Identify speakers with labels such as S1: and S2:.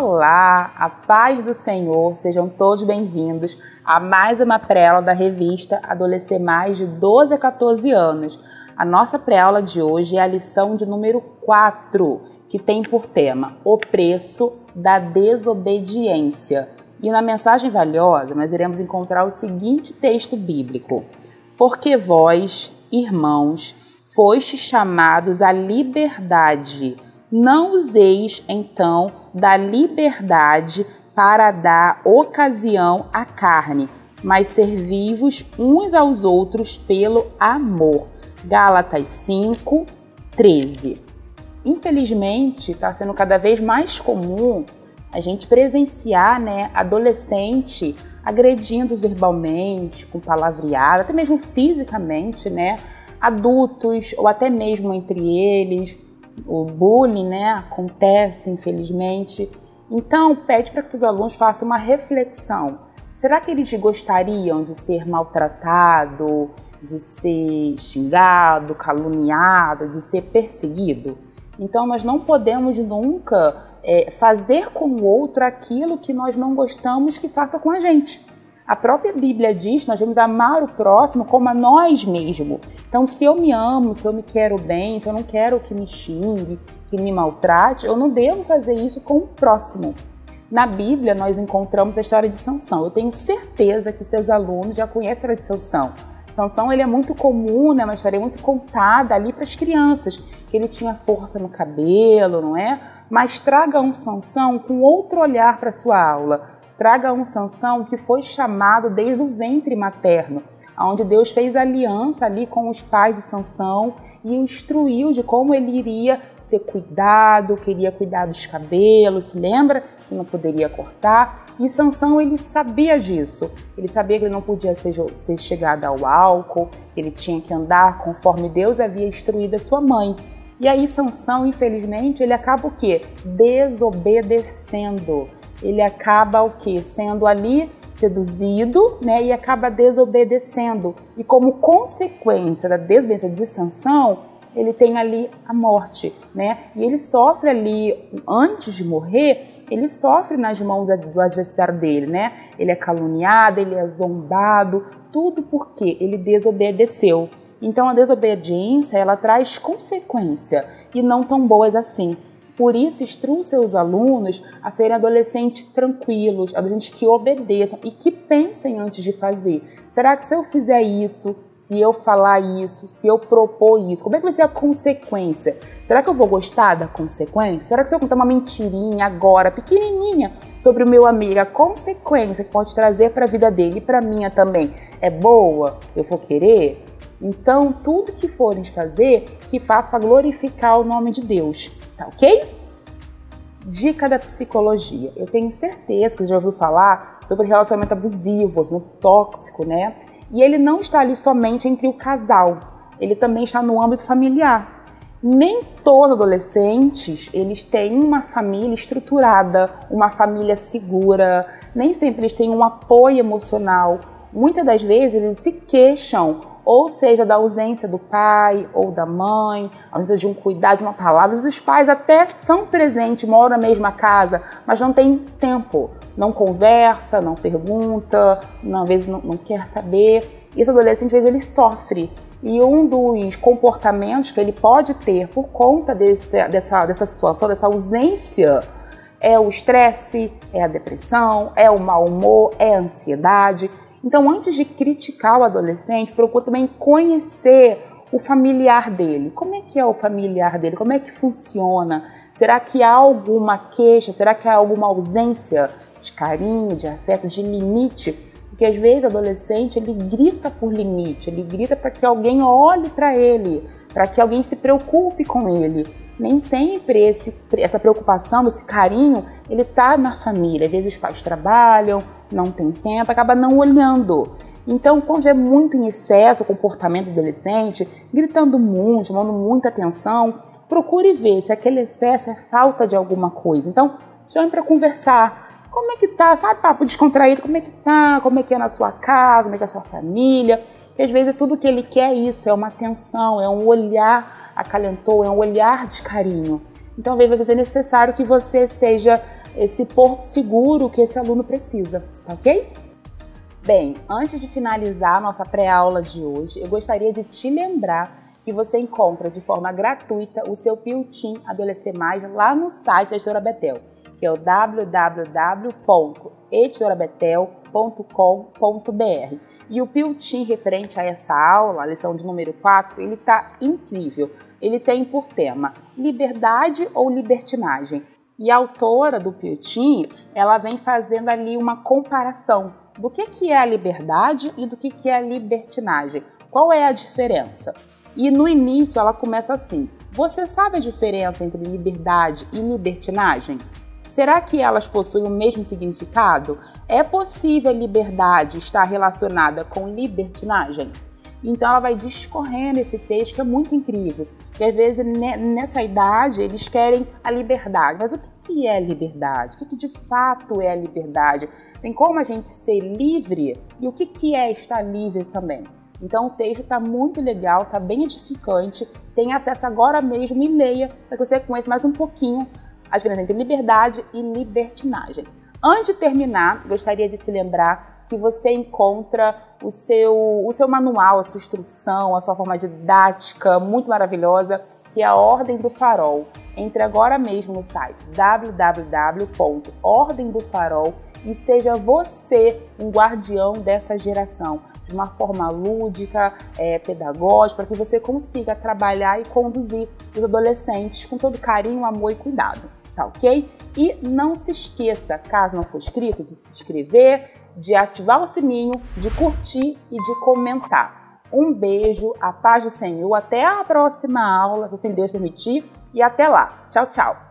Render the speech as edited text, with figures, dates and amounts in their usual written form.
S1: Olá, a paz do Senhor, sejam todos bem-vindos a mais uma pré-aula da revista Adolescer Mais de 12 a 14 anos. A nossa pré-aula de hoje é a lição de número 4, que tem por tema o preço da desobediência. E na mensagem valiosa nós iremos encontrar o seguinte texto bíblico: porque vós, irmãos, fostes chamados à liberdade. Não useis, então, da liberdade para dar ocasião à carne, mas servi-vos uns aos outros pelo amor. Gálatas 5, 13. Infelizmente, está sendo cada vez mais comum a gente presenciar, adolescente agredindo verbalmente, com palavreado, até mesmo fisicamente, adultos ou até mesmo entre eles. O bullying, acontece, infelizmente. Então, pede para que os alunos façam uma reflexão. Será que eles gostariam de ser maltratado, de ser xingado, caluniado, de ser perseguido? Então, nós não podemos nunca fazer com o outro aquilo que nós não gostamos que faça com a gente. A própria Bíblia diz que nós devemos amar o próximo como a nós mesmos. Então, se eu me amo, se eu me quero bem, se eu não quero que me xingue, que me maltrate, eu não devo fazer isso com o próximo. Na Bíblia, nós encontramos a história de Sansão. Eu tenho certeza que seus alunos já conhecem a história de Sansão. Sansão, ele é muito comum, uma história muito contada ali para as crianças, que ele tinha força no cabelo, não é? Mas traga um Sansão com outro olhar para a sua aula. Traga um Sansão que foi chamado desde o ventre materno, onde Deus fez aliança ali com os pais de Sansão e o instruiu de como ele iria ser cuidado, queria cuidar dos cabelos, se lembra que não poderia cortar? E Sansão, ele sabia disso, ele sabia que ele não podia ser chegado ao álcool, que ele tinha que andar conforme Deus havia instruído a sua mãe. E aí Sansão, infelizmente, ele acaba o quê? Desobedecendo. Ele acaba o quê? Sendo ali seduzido, e acaba desobedecendo. E como consequência da desobediência de Sansão, ele tem ali a morte, E ele sofre ali, antes de morrer, ele sofre nas mãos do adversário dele, Ele é caluniado, ele é zombado, tudo porque ele desobedeceu. Então a desobediência, ela traz consequência e não tão boas assim. Por isso, instrua seus alunos a serem adolescentes tranquilos, adolescentes que obedeçam e que pensem antes de fazer. Será que se eu fizer isso, se eu falar isso, se eu propor isso, como é que vai ser a consequência? Será que eu vou gostar da consequência? Será que se eu contar uma mentirinha agora, pequenininha, sobre o meu amigo, a consequência que pode trazer para a vida dele e para a minha também é boa? Eu vou querer? Então, tudo que forem fazer, que faça para glorificar o nome de Deus. Tá ok? Dica da psicologia. Eu tenho certeza que você já ouviu falar sobre relacionamento abusivo, relacionamento tóxico, E ele não está ali somente entre o casal. Ele também está no âmbito familiar. Nem todos os adolescentes, eles têm uma família estruturada, uma família segura. Nem sempre eles têm um apoio emocional. Muitas das vezes eles se queixam, ou seja, da ausência do pai ou da mãe, a ausência de um cuidado, de uma palavra. Os pais até são presentes, moram na mesma casa, mas não tem tempo, não conversa, não pergunta, às vezes não quer saber. E esse adolescente, às vezes, ele sofre. E um dos comportamentos que ele pode ter por conta dessa situação, dessa ausência, é o estresse, é a depressão, é o mau humor, é a ansiedade. Então, antes de criticar o adolescente, procure também conhecer o familiar dele. Como é que é o familiar dele? Como é que funciona? Será que há alguma queixa? Será que há alguma ausência de carinho, de afeto, de limite? Porque às vezes o adolescente, ele grita por limite, ele grita para que alguém olhe para ele, para que alguém se preocupe com ele. Nem sempre essa preocupação, esse carinho, ele está na família. Às vezes os pais trabalham, não tem tempo, acaba não olhando. Então, quando é muito em excesso o comportamento do adolescente, gritando muito, chamando muita atenção, procure ver se aquele excesso é falta de alguma coisa. Então, chame para conversar. Como é que tá? Sabe, papo descontraído, como é que tá? Como é que é na sua casa? Como é que é a sua família? Porque às vezes tudo que ele quer é isso, é uma atenção, é um olhar acalentou, é um olhar de carinho. Então, às vezes, vai ser necessário que você seja esse porto seguro que esse aluno precisa, tá ok? Bem, antes de finalizar a nossa pré-aula de hoje, eu gostaria de te lembrar que você encontra de forma gratuita o seu Pio-Team Adolescer Mais lá no site da Editora Betel, que é o www.editorabetel.com.br. E o Pio-Team referente a essa aula, a lição de número 4, ele tá incrível. Ele tem por tema liberdade ou libertinagem. E a autora do Pio-Team, ela vem fazendo ali uma comparação do que é a liberdade e do que é a libertinagem. Qual é a diferença? E no início ela começa assim: você sabe a diferença entre liberdade e libertinagem? Será que elas possuem o mesmo significado? É possível a liberdade estar relacionada com libertinagem? Então ela vai discorrendo esse texto que é muito incrível. E às vezes nessa idade eles querem a liberdade. Mas o que é liberdade? O que de fato é a liberdade? Tem como a gente ser livre? E o que é estar livre também? Então o texto está muito legal, está bem edificante. Tem acesso agora mesmo e leia para que você conheça mais um pouquinho a diferença entre liberdade e libertinagem. Antes de terminar, gostaria de te lembrar que você encontra o seu manual, a sua instrução, a sua forma didática muito maravilhosa, que é a Ordem do Farol. Entre agora mesmo no site www.ordemdofarol e seja você um guardião dessa geração, de uma forma lúdica, pedagógica, para que você consiga trabalhar e conduzir os adolescentes com todo carinho, amor e cuidado. Tá ok? E não se esqueça, caso não for inscrito, de se inscrever, de ativar o sininho, de curtir e de comentar. Um beijo, a paz do Senhor, até a próxima aula, se assim Deus permitir, e até lá. Tchau, tchau!